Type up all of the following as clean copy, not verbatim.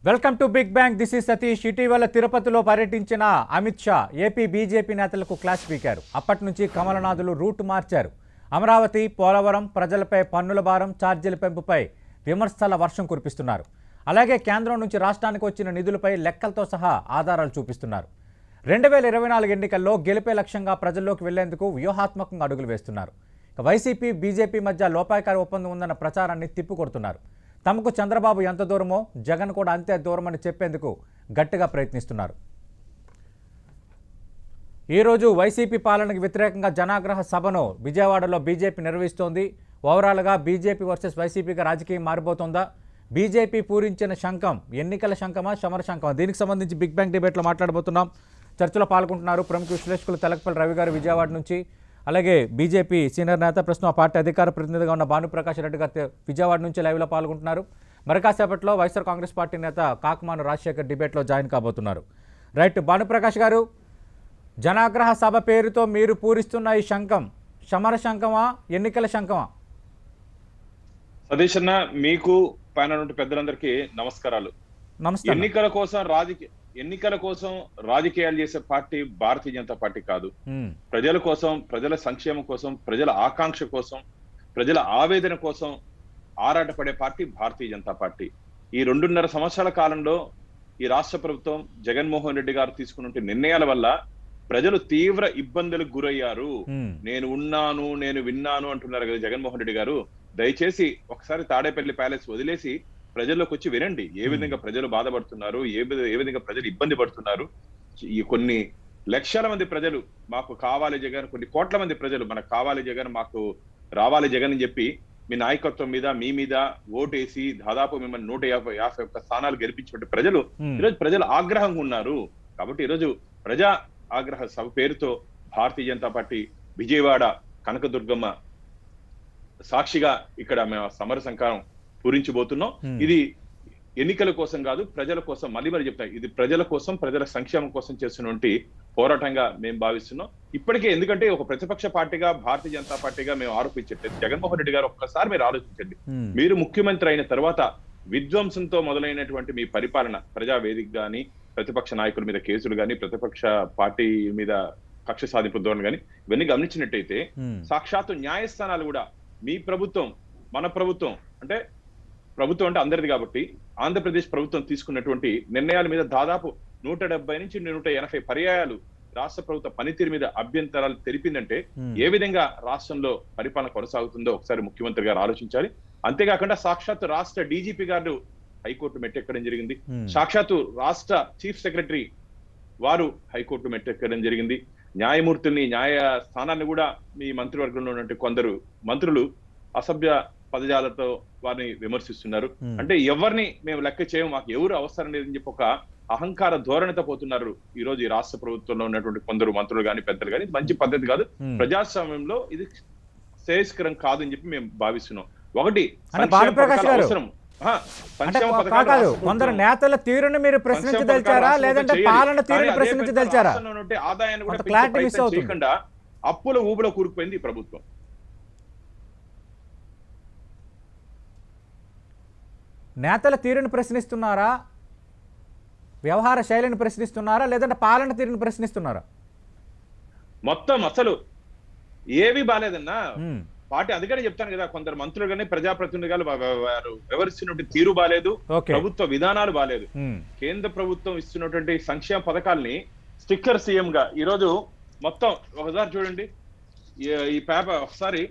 Welcome to Big Bang. This is Satish. ఇటీవల తిరుపతిలో పర్యటించిన అమిత్ షా ఏపీ బీజేపీ నేతలకు క్లాస్ పీకారు. అప్పటి నుంచి కమలనాథులు రూట్ మార్చారు. అమరావతి, పోలవరం, ప్రజలపై పన్నుల భారం, ఛార్జీల పెంపుపై విమర్శల వర్షం కురిపిస్తున్నారు. అలాగే కేంద్రం నుంచి రాష్ట్రానికి వచ్చిన నిధులపై లెక్కలతో సహా ఆధారాలు చూపిస్తున్నారు. 2024 ఎన్నికల్లో గెలిపే లక్ష్యంగా ప్రజల్లోకి వెళ్లేందుకు వ్యూహాత్మకంగా అడుగులు వేస్తున్నారు. వైసీపీ, బీజేపీ మధ్య లోపాయకారి ఒప్పందం ఉందన్న ప్రచారాన్ని తిప్పికొడుతున్నారు. తమకు చంద్రబాబు ఎంత దూరమో జగన్ కూడా అంతే దూరమని చెప్పేందుకు గట్టిగా ప్రయత్నిస్తున్నారు. ఈరోజు వైసీపీ పాలనకు వ్యతిరేకంగా జనాగ్రహ సభను విజయవాడలో బీజేపీ నిర్వహిస్తోంది. ఓవరాల్గా బీజేపీ వర్సెస్ వైసీపీగా రాజకీయం మారిపోతుందా? బీజేపీ పూరించిన శంఖం ఎన్నికల శంఖమా, సమర శంఖమా? దీనికి సంబంధించి బిగ్ బ్యాంగ్ డిబేట్లో మాట్లాడబోతున్నాం. చర్చలో పాల్గొంటున్నారు ప్రముఖ విశ్లేషకులు తెలకపల్లి రవి గారు విజయవాడ నుంచి, అలాగే బీజేపీ సీనియర్ నేత ప్రస్తుతం ఆ పార్టీ అధికార ప్రతినిధిగా ఉన్న భానుప్రకాష్ రెడ్డి గారు విజయవాడ నుంచి లైవ్లో పాల్గొంటున్నారు. మరికాసేపట్లో వైఎస్ఆర్ కాంగ్రెస్ పార్టీ నేత కాకుమాను రాజశేఖర్ డిబేట్లో జాయిన్ కాబోతున్నారు. రైట్, భానుప్రకాష్ గారు, జనాగ్రహ సభ పేరుతో మీరు పూరిస్తున్న ఈ శంఖం సమర శంఖమా, ఎన్నికల శంఖమా? సతీష్ అన్న, మీకు పైన నుండి పెద్దలందరికీ నమస్కారాలు. ఎన్నికల కోసం రాజకీయాలు చేసే పార్టీ భారతీయ జనతా పార్టీ కాదు. ప్రజల కోసం, ప్రజల సంక్షేమం కోసం, ప్రజల ఆకాంక్ష కోసం, ప్రజల ఆవేదన కోసం ఆరాటపడే పార్టీ భారతీయ జనతా పార్టీ. ఈ 2.5 సంవత్సరాల కాలంలో ఈ రాష్ట్ర ప్రభుత్వం, జగన్మోహన్ రెడ్డి గారు తీసుకున్న నిర్ణయాల వల్ల ప్రజలు తీవ్ర ఇబ్బందులకు గురయ్యారు. నేను ఉన్నాను, నేను విన్నాను అంటున్నారు కదా జగన్మోహన్ రెడ్డి గారు. దయచేసి ఒకసారి తాడేపల్లి ప్యాలెస్ వదిలేసి ప్రజల్లోకి వచ్చి వినండి. ఏ విధంగా ప్రజలు బాధపడుతున్నారు, ఏ విధంగా ప్రజలు ఇబ్బంది పడుతున్నారు. ఈ కొన్ని లక్షల మంది ప్రజలు మాకు కావాలి జగన్, కొన్ని కోట్ల మంది ప్రజలు మనకు కావాలి జగన్, మాకు రావాలి జగన్ అని చెప్పి మీ నాయకత్వం మీద, మీ మీద ఓటేసి దాదాపు మిమ్మల్ని 151 స్థానాలు గెలిపించిన ప్రజలు ఈరోజు ప్రజలు ఆగ్రహంగా ఉన్నారు. కాబట్టి ఈరోజు ప్రజా ఆగ్రహ సభ పేరుతో భారతీయ జనతా పార్టీ విజయవాడ కనకదుర్గమ్మ సాక్షిగా ఇక్కడ మేము సమర సంకారం పూరించబోతున్నాం. ఇది ఎన్నికల కోసం కాదు, ప్రజల కోసం. మళ్ళీ చెప్తాం, ఇది ప్రజల కోసం, ప్రజల సంక్షేమం కోసం చేస్తున్నటువంటి పోరాటంగా మేము భావిస్తున్నాం. ఇప్పటికే ఎందుకంటే ఒక ప్రతిపక్ష పార్టీగా భారతీయ జనతా పార్టీగా మేము ఆరోపించట్లేదు. జగన్మోహన్ రెడ్డి గారు ఒక్కసారి మీరు ఆలోచించండి. మీరు ముఖ్యమంత్రి అయిన తర్వాత విధ్వంసంతో మొదలైనటువంటి మీ పరిపాలన, ప్రజావేదిక గాని, ప్రతిపక్ష నాయకుల మీద కేసులు గాని, ప్రతిపక్ష పార్టీ మీద కక్ష సాధింపు ధోరణి గాని, ఇవన్నీ గమనించినట్టయితే సాక్షాత్తు న్యాయస్థానాలు కూడా మీ ప్రభుత్వం, మన ప్రభుత్వం అంటే ప్రభుత్వం అంటే అందరిది కాబట్టి ఆంధ్రప్రదేశ్ ప్రభుత్వం తీసుకున్నటువంటి నిర్ణయాల మీద దాదాపు 170 నుంచి 180 పర్యాయాలు రాష్ట్ర ప్రభుత్వ పనితీరు మీద అభ్యంతరాలు తెలిపిందంటే ఏ విధంగా రాష్ట్రంలో పరిపాలన కొనసాగుతుందో ఒకసారి ముఖ్యమంత్రి గారు ఆలోచించాలి. అంతేకాకుండా సాక్షాత్తు రాష్ట్ర డీజీపీ గారు హైకోర్టు మెట్టెక్కడం జరిగింది. సాక్షాత్తు రాష్ట్ర చీఫ్ సెక్రటరీ వారు హైకోర్టు మెట్టెక్కడం జరిగింది. న్యాయమూర్తుల్ని, న్యాయ స్థానాన్ని కూడా మీ మంత్రివర్గంలో ఉన్నటువంటి కొందరు మంత్రులు అసభ్య పదజాలతో వారిని విమర్శిస్తున్నారు. అంటే ఎవరిని మేము లెక్క చేయము, మాకు ఎవరు అవసరం లేదని చెప్పి ఒక అహంకార ధోరణితో పోతున్నారు ఈ రోజు ఈ రాష్ట్ర ప్రభుత్వంలో ఉన్నటువంటి కొందరు మంత్రులు గాని, పెద్దలు గాని. ఇది మంచి పద్ధతి కాదు. ప్రజాస్వామ్యంలో ఇది శ్రేయస్కరం కాదు అని చెప్పి మేము భావిస్తున్నాం. ఒకటి అవసరం. కొందరు నేతల తీరును మీరు ప్రశ్నించదలిచారా, లేదంటే పాలన తీరును ప్రశ్నించదలిచారా? ఆదాయాన్ని కూడా చేయకుండా అప్పుల ఊబిలో కూరుకుపోయింది ఈ ప్రభుత్వం. నేతల తీరును ప్రశ్నిస్తున్నారా, వ్యవహార శైలిని ప్రశ్నిస్తున్నారా, లేదంటే పాలన తీరును ప్రశ్నిస్తున్నారా? మొత్తం అసలు ఏవి బాలేదన్నా. పార్టీ అందుకనే చెప్తాను కదా, కొందరు మంత్రులు కానీ, ప్రజాప్రతినిధులు వారు వ్యవహరిస్తున్నటువంటి తీరు బాలేదు, ప్రభుత్వ విధానాలు బాలేదు. కేంద్ర ప్రభుత్వం ఇస్తున్నటువంటి సంక్షేమ పథకాల్ని స్టిక్కర్ సీఎం గా ఈరోజు మొత్తం ఒకసారి చూడండి. ఈ పేపర్ ఒకసారి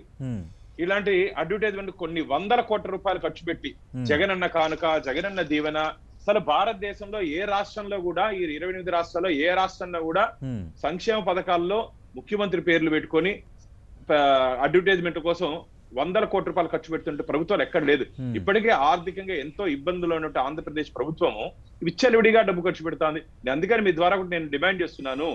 ఇలాంటి అడ్వర్టైజ్మెంట్ కొన్ని 100 కోట్ల రూపాయలు ఖర్చు పెట్టి జగనన్న కానుక, జగనన్న దీవెన, అసలు భారతదేశంలో ఏ రాష్ట్రంలో కూడా, ఈ 28 రాష్ట్రాల్లో ఏ రాష్ట్రంలో కూడా సంక్షేమ పథకాల్లో ముఖ్యమంత్రి పేర్లు పెట్టుకొని అడ్వర్టైజ్మెంట్ కోసం 100 కోట్ల రూపాయలు ఖర్చు పెడుతుంటే ప్రభుత్వాలు ఎక్కడ లేదు. ఇప్పటికే ఆర్థికంగా ఎంతో ఇబ్బందులు ఉన్నట్టు ఆంధ్రప్రదేశ్ ప్రభుత్వము విచ్చలవిడిగా డబ్బు ఖర్చు పెడుతోంది. అందుకని మీ ద్వారా కూడా నేను డిమాండ్ చేస్తున్నాను,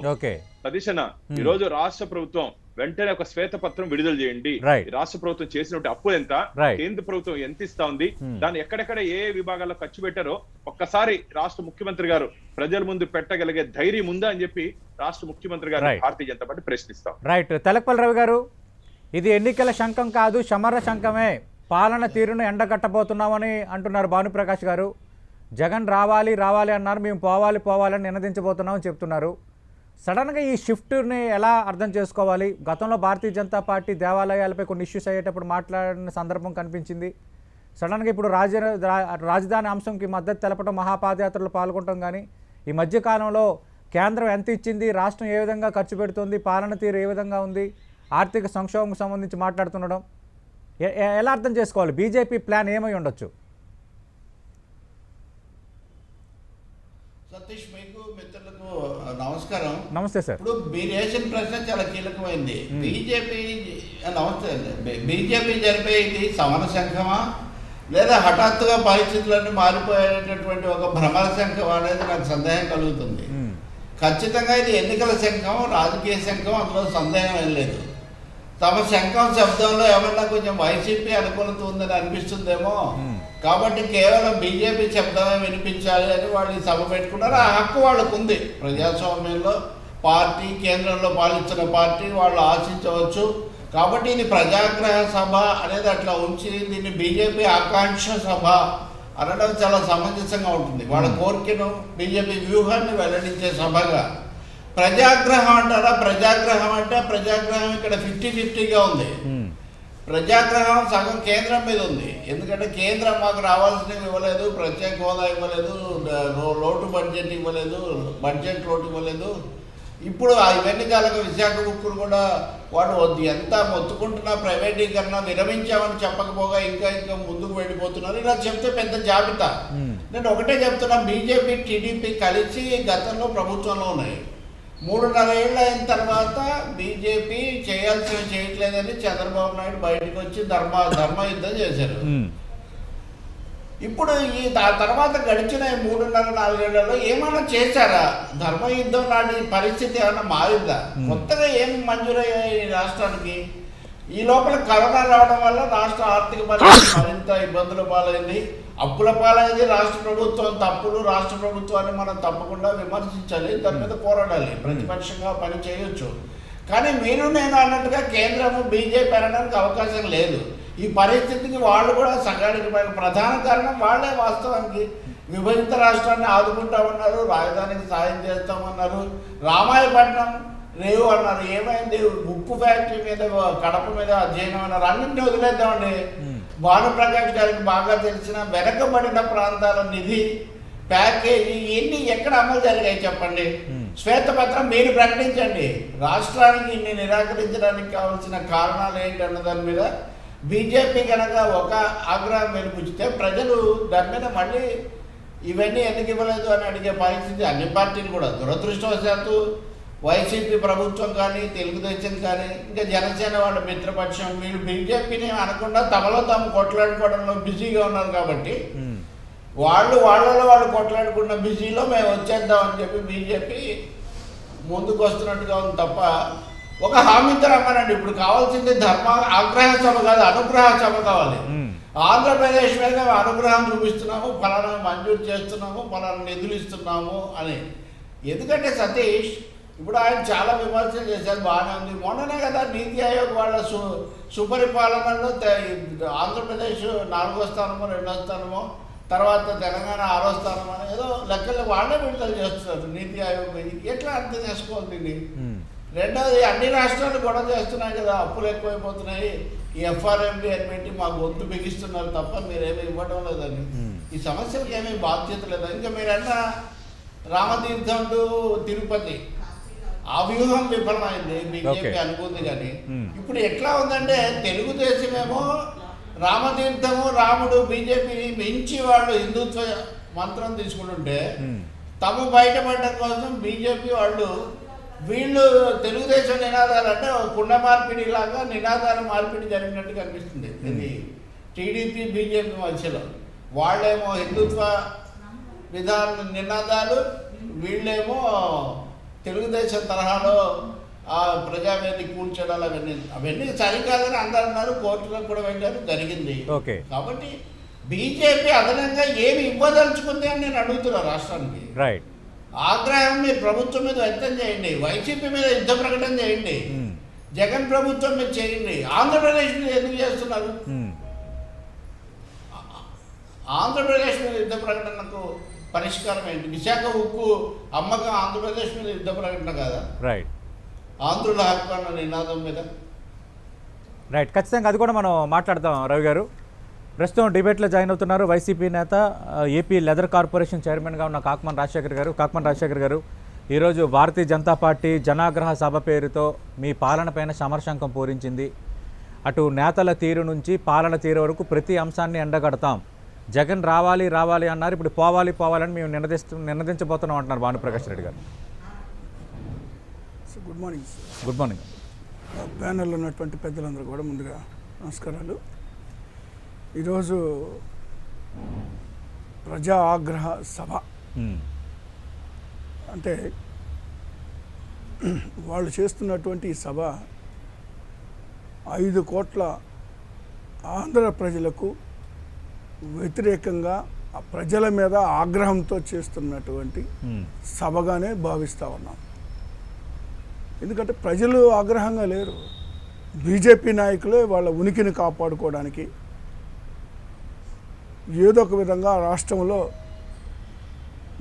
సతీష్ అన్న, ఈ రోజు రాష్ట్ర ప్రభుత్వం వెంటనే ఒక శ్వేతపత్రం విడుదల చేయండి. రాష్ట్ర ప్రభుత్వం చేసినట్టు అప్పు ఎంత, కేంద్ర ప్రభుత్వం ఎంత ఇస్తా ఉంది, దాన్ని ఎక్కడెక్కడ ఏ విభాగాల్లో ఖర్చు పెట్టారో ఒక్కసారి రాష్ట్ర ముఖ్యమంత్రి గారు ప్రజల ముందు పెట్టగలిగే ధైర్యం ఉందా అని చెప్పి రాష్ట్ర ముఖ్యమంత్రి గారు భారతీయ జనతా పార్టీ ప్రశ్నిస్తాం. రైట్, తెలకపల్లి రవి గారు, ఇది ఎన్నికల శంఖం కాదు, సమర శంఖమే. పాలన తీరును ఎండగట్టబోతున్నామని అంటున్నారు భానుప్రకాష్ గారు. జగన్ రావాలి రావాలి అన్నారు, మేము పోవాలి పోవాలని నినదించబోతున్నామని చెప్తున్నారు. సడన్గా ఈ షిఫ్ట్ని ఎలా అర్థం చేసుకోవాలి? గతంలో భారతీయ జనతా పార్టీ దేవాలయాలపై కొన్ని ఇష్యూస్ అయ్యేటప్పుడు మాట్లాడిన సందర్భం కనిపించింది. సడన్గా ఇప్పుడు రాజధాని అంశంకి మద్దతు తెలపడం, మహాపాదయాత్రలో పాల్గొనడం, కానీ ఈ మధ్యకాలంలో కేంద్రం ఎంత ఇచ్చింది, రాష్ట్రం ఏ విధంగా ఖర్చు పెడుతుంది, పాలన తీరు ఏ విధంగా ఉంది, ఆర్థిక సంక్షోభంకు సంబంధించి మాట్లాడుతుండడం ఎలా అర్థం చేసుకోవాలి? బీజేపీ ప్లాన్ ఏమై ఉండొచ్చు? సతీష్, మీకు మిత్రులకు నమస్కారం. నమస్తే సార్. ఇప్పుడు మీరు వేసిన ప్రశ్న చాలా కీలకమైంది. బీజేపీ నమస్తే బీజేపీ జరిపే ఇది సమర సంఘమా లేదా హఠాత్తుగా పరిస్థితులన్నీ మారిపోయేటటువంటి ఒక భ్రమర సంఘం అనేది నాకు సందేహం కలుగుతుంది. ఖచ్చితంగా ఇది ఎన్నికల సంఘం, రాజకీయ సంఘం, అందులో సందేహం ఏం లేదు. తమ శంఖం శబ్దంలో ఏమన్నా కొంచెం వైసీపీ అనుకూలత ఉందని అనిపిస్తుందేమో, కాబట్టి కేవలం బీజేపీ శబ్దమే వినిపించాలి అని వాళ్ళు ఈ సభ పెట్టుకున్నారు. ఆ హక్కు వాళ్ళకు ఉంది. ప్రజాస్వామ్యంలో పార్టీ, కేంద్రంలో పాలిస్తున్న పార్టీ, వాళ్ళు ఆశించవచ్చు. కాబట్టి ఇది ప్రజాగ్రహ సభ అనేది అట్లా ఉంచి దీన్ని బీజేపీ ఆకాంక్ష సభ అనడం చాలా సమంజసంగా ఉంటుంది. వాళ్ళ కోరికను, బీజేపీ వ్యూహాన్ని వెల్లడించే సభగా. ప్రజాగ్రహం అంటారా? ప్రజాగ్రహం అంటే ప్రజాగ్రహం ఇక్కడ 50-50గా ఉంది. ప్రజాగ్రహం సగం కేంద్రం మీద ఉంది. ఎందుకంటే కేంద్రం మాకు రావాల్సినవి ఇవ్వలేదు, ప్రత్యేక హోదా ఇవ్వలేదు, లోటు బడ్జెట్ ఇవ్వలేదు, బడ్జెట్ లోటు ఇవ్వలేదు. ఇప్పుడు ఇవన్నీ కాలంగా విశాఖ ఉక్కును కూడా వాడు ఎంత మొత్తుకుంటున్నా ప్రైవేటీకరణ విరమించామని చెప్పకపోగా ఇంకా ఇంకా ముందుకు వెళ్ళిపోతున్నారు. ఇలా చెప్తే పెద్ద జాబితా. నేను ఒకటే చెప్తున్నా, బీజేపీ, టీడీపీ కలిసి గతంలో ప్రభుత్వంలో ఉన్నాయి. 3.5 ఏళ్ళు అయిన తర్వాత బీజేపీ చేయాల్సినవి చేయట్లేదని చంద్రబాబు నాయుడు బయటకు వచ్చి ధర్మ యుద్ధం చేశారు. ఇప్పుడు ఈ తర్వాత గడిచిన 3.5-4 ఏళ్లలో ఏమైనా చేశారా? ధర్మయుద్ధం లాంటి పరిస్థితి ఏమైనా మారిందా? కొత్తగా ఏం మంజూరయ్యాయి ఈ రాష్ట్రానికి? ఈ లోపల కరోనా రావడం వల్ల రాష్ట్ర ఆర్థిక పరిస్థితి మరింత ఇబ్బందుల పాలైంది, అప్పుల పాలైంది. రాష్ట్ర ప్రభుత్వం తప్పులు, రాష్ట్ర ప్రభుత్వాన్ని మనం తప్పకుండా విమర్శించాలి, దాని మీద పోరాడాలి, ప్రతిపక్షంగా పని చేయొచ్చు. కానీ మీరు నేను అన్నట్టుగా కేంద్రము, బీజేపీ అనడానికి అవకాశం లేదు. ఈ పరిస్థితికి వాళ్ళు కూడా సగానికి ప్రధాన కారణం వాళ్ళే. వాస్తవానికి విభజిత రాష్ట్రాన్ని ఆదుకుంటామన్నారు, రాజధానికి సాయం చేస్తామన్నారు, రామాయపట్నం రేవు అన్నారు. ఏమైంది? ఉక్కు ఫ్యాక్టరీ మీద, కడప మీద అధ్యయనం అన్నారు. అన్నింటినీ వదిలేద్దామండి. భానుప్రకాష్ గారికి బాగా తెలిసిన వెనకబడిన ప్రాంతాల నిధి ప్యాకేజీ ఇన్ని ఎక్కడ అమలు జరిగాయి చెప్పండి? శ్వేతపత్రం మీరు ప్రకటించండి. రాష్ట్రానికి ఇన్ని నిరాకరించడానికి కావాల్సిన కారణాలు ఏంటి అన్న దాని మీద బీజేపీ కనుక ఒక ఆగ్రహం వెలిపుచ్చితే ప్రజలు దాని మీద మళ్ళీ ఇవన్నీ ఎందుకు ఇవ్వలేదు అని అడిగే పరిస్థితి అన్ని పార్టీలు కూడా. దురదృష్టవశాత్తు వైసీపీ ప్రభుత్వం కానీ, తెలుగుదేశం కానీ, ఇంకా జనసేన వాళ్ళ మిత్రపక్షం వీళ్ళు బీజేపీని అనకుండా తమలో తాము కొట్లాడుకోవడంలో బిజీగా ఉన్నారు. కాబట్టి వాళ్ళలో కొట్లాడుకున్న బిజీలో మేము వచ్చేద్దామని చెప్పి బీజేపీ ముందుకు వస్తున్నట్టుగా ఉంది తప్ప ఒక హామీతో రమ్మనండి. ఇప్పుడు కావాల్సింది ఆగ్రహ సభ కాదు, అనుగ్రహ సభ కావాలి. ఆంధ్రప్రదేశ్ మీద అనుగ్రహం చూపిస్తున్నాము, ఫలానా మంజూరు చేస్తున్నాము, ఫలానా నిధులు ఇస్తున్నాము అని. ఎందుకంటే సతీష్, ఇప్పుడు ఆయన చాలా విమర్శలు చేశారు, బాగానే ఉంది. మొన్ననే కదా నీతి ఆయోగ్ వాళ్ళ సుపరిపాలనలో ఆంధ్రప్రదేశ్ 4వ స్థానమో 2వ స్థానమో, తర్వాత తెలంగాణ 6వ స్థానం అని ఏదో లెక్కలు వాళ్ళే విడుదల చేస్తున్నారు నీతి ఆయోగ్. ఎట్లా అర్థం చేసుకోవాలి దీన్ని? రెండవది, అన్ని రాష్ట్రాలు గొడవ చేస్తున్నాయి కదా, అప్పులు ఎక్కువైపోతున్నాయి, ఈ ఎఫ్ఆర్ఎంబి అని పెట్టి మా గొంతు బిగిస్తున్నారు తప్ప మీరేమీ ఇవ్వడం లేదని. ఈ సమస్యలకు ఏమీ బాధ్యత లేదా? ఇంకా మీరన్న రామతీర్థం టు తిరుపతి ఆ వ్యూహం విఫలమైంది, బీజేపీ అనుకుంది. కానీ ఇప్పుడు ఎట్లా ఉందంటే తెలుగుదేశమేమో రామతీర్థము, రాముడు, బీజేపీని మించి వాళ్ళు హిందుత్వ మంత్రం తీసుకుంటుంటే తమ బయటపడడం కోసం బీజేపీ వీళ్ళు తెలుగుదేశం నినాదాలు అంటే కుండ మార్పిడి లాగా నినాదాల మార్పిడి జరిగినట్టు కనిపిస్తుంది. ఇది టీడీపీ, బీజేపీ మధ్యలో. వాళ్ళేమో హిందుత్వ విధాన నినాదాలు, వీళ్ళేమో తెలుగుదేశం తరహాలో ఆ ప్రజావేది కూల్చడాలు, అవన్నీ సరికాదని అందరూ అన్నారు. కోర్టులకు కూడా వెళ్ళారు, జరిగింది. కాబట్టి బీజేపీ అదనంగా ఏమి ఇవ్వదలుచుకుంది అని నేను అడుగుతున్నా రాష్ట్రానికి. ఆగ్రహం మీరు ప్రభుత్వం మీద వ్యక్తం చేయండి, వైసీపీ మీద యుద్ధ ప్రకటన చేయండి, జగన్ ప్రభుత్వం మీద చేయండి. ఆంధ్రప్రదేశ్ మీద ఎందుకు చేస్తున్నారు? ఆంధ్రప్రదేశ్ మీద యుద్ధ ప్రకటనకు పరిష్కారం ఏంటి? విశాఖ ఉక్కు అమ్మకం ఆంధ్రప్రదేశ్ మీద యుద్ధ ప్రకటన కాదా? రైట్ ఆంధ్రుల హక్కు అన్న నినాదం మీద. రైట్, ఖచ్చితంగా అది కూడా మనం మాట్లాడతాం. రవి గారు ప్రస్తుతం డిబేట్లో జాయిన్ అవుతున్నారు వైసీపీ నేత, ఏపీ లెదర్ కార్పొరేషన్ చైర్మన్గా ఉన్న కాకమన్ రాజశేఖర్ గారు ఈరోజు భారతీయ జనతా పార్టీ జనాగ్రహ సభ పేరుతో మీ పాలనపైన సమరశంఖం పూరించింది. అటు నేతల తీరు నుంచి పాలన తీరు వరకు ప్రతి అంశాన్ని ఎండగడతాం. జగన్ రావాలి అన్నారు, ఇప్పుడు పోవాలని మేము నినదించబోతున్నాం అంటున్నారు భానుప్రకాష్ రెడ్డి గారు. Good morning sir. Good morning. ప్యానెల్లో ఉన్నటువంటి పెద్దలందరూ కూడా ముందుగా నమస్కారాలు. ఈరోజు ప్రజా ఆగ్రహ సభ అంటే వాళ్ళు చేస్తున్నటువంటి ఈ సభ 5 కోట్ల ఆంధ్ర ప్రజలకు వ్యతిరేకంగా ఆ ప్రజల మీద ఆగ్రహంతో చేస్తున్నటువంటి సభగానే భావిస్తూ ఉన్నాం. ఎందుకంటే ప్రజలు ఆగ్రహంగా లేరు, బీజేపీ నాయకులే వాళ్ళ ఉనికిని కాపాడుకోవడానికి ఏదో ఒక విధంగా రాష్ట్రంలో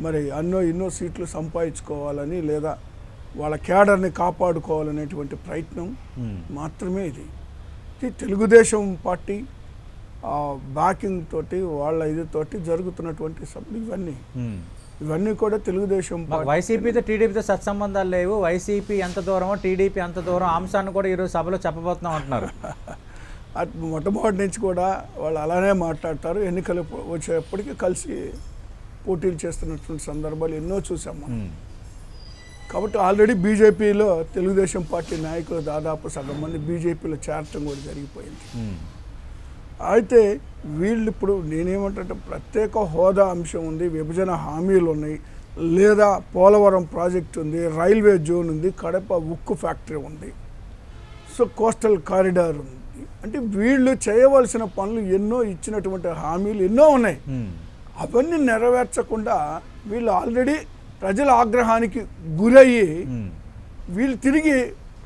మరి ఎన్నో సీట్లు సంపాదించుకోవాలని లేదా వాళ్ళ క్యాడర్ని కాపాడుకోవాలనేటువంటి ప్రయత్నం మాత్రమే ఇది. తెలుగుదేశం పార్టీ బ్యాకింగ్ తోటి వాళ్ళ తోటి జరుగుతున్నటువంటి సభలు ఇవన్నీ కూడా తెలుగుదేశం వైసీపీతో టీడీపీతో సత్సంబంధాలు లేవు, వైసీపీ ఎంత దూరమో టీడీపీ అంత దూరం అంశాన్ని కూడా ఈరోజు సభలో చెప్పబోతున్నాం అంటున్నారు. మొట్టమొదటి నుంచి కూడా వాళ్ళు అలానే మాట్లాడతారు. ఎన్నికలు వచ్చేప్పటికీ కలిసి పోటీలు చేస్తున్నటువంటి సందర్భాలు ఎన్నో చూసాము. కాబట్టి ఆల్రెడీ బీజేపీలో తెలుగుదేశం పార్టీ నాయకులు దాదాపు సగం మంది బీజేపీలో చేరటం కూడా జరిగిపోయింది. అయితే వీళ్ళు ఇప్పుడు నేనేమంటే ప్రత్యేక హోదా అంశం ఉంది, విభజన హామీలు ఉన్నాయి, లేదా పోలవరం ప్రాజెక్ట్ ఉంది, రైల్వే జోన్ ఉంది, కడప ఉక్కు ఫ్యాక్టరీ ఉంది, సో కోస్టల్ కారిడార్ ఉంది. అంటే వీళ్ళు చేయవలసిన పనులు ఎన్నో, ఇచ్చినటువంటి హామీలు ఎన్నో ఉన్నాయి. అవన్నీ నెరవేర్చకుండా వీళ్ళు ఆల్రెడీ ప్రజల ఆగ్రహానికి గురయ్యి వీళ్ళు తిరిగి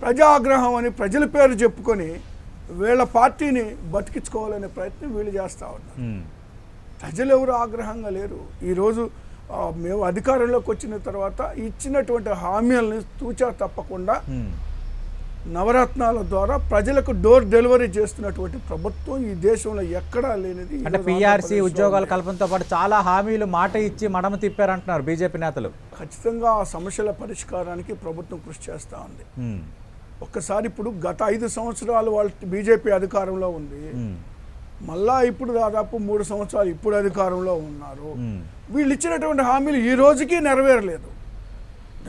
ప్రజా ఆగ్రహం అని ప్రజల పేరు చెప్పుకొని వీళ్ళ పార్టీని బతికించుకోవాలనే ప్రయత్నం వీళ్ళు చేస్తూ ఉన్నారు. ప్రజలు ఎవరు ఆగ్రహంగా లేరు. ఈరోజు మేము అధికారంలోకి వచ్చిన తర్వాత ఇచ్చినటువంటి హామీలని తూచా తప్పకుండా నవరత్నాల ద్వారా ప్రజలకు డోర్ డెలివరీ చేస్తున్నటువంటి ప్రభుత్వం ఈ దేశంలో ఎక్కడా లేనిది. అంటే పిఆర్సీ ఉద్యోగాల కల్పనతో పాటు చాలా హామీలు మాట ఇచ్చి మడమ తిప్పారంటున్నారు బీజేపీ నేతలు. ఖచ్చితంగా ఆ సమస్యల పరిష్కారానికి ప్రభుత్వం కృషి చేస్తూ ఉంది. ఒక్కసారి ఇప్పుడు గత 5 సంవత్సరాలు వాళ్ళు బీజేపీ అధికారంలో ఉంది, మళ్ళా ఇప్పుడు దాదాపు 3 సంవత్సరాలు ఇప్పుడు అధికారంలో ఉన్నారు. వీళ్ళు ఇచ్చినటువంటి హామీలు ఈ రోజుకి నెరవేరలేదు.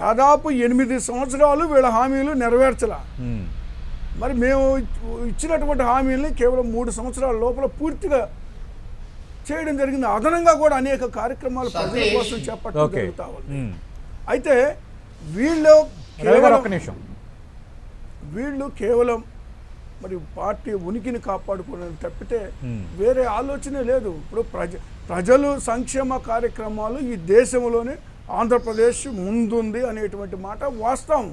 దాదాపు 8 సంవత్సరాలు వీళ్ళ హామీలు నెరవేర్చలా. మరి మేము ఇచ్చినటువంటి హామీలని కేవలం 3 సంవత్సరాల లోపల పూర్తిగా చేయడం జరిగింది. అదనంగా కూడా అనేక కార్యక్రమాలు ప్రజల కోసం చేపట్టడం జరుగుతా ఉంది. అయితే వీళ్ళు కేవలం మరి పార్టీ ఉనికిని కాపాడుకోవడం తప్పితే వేరే ఆలోచనే లేదు. ఇప్పుడు ప్రజలు సంక్షేమ కార్యక్రమాలు ఈ దేశంలోనే ఆంధ్రప్రదేశ్ ముందుంది అనేటువంటి మాట వాస్తవం.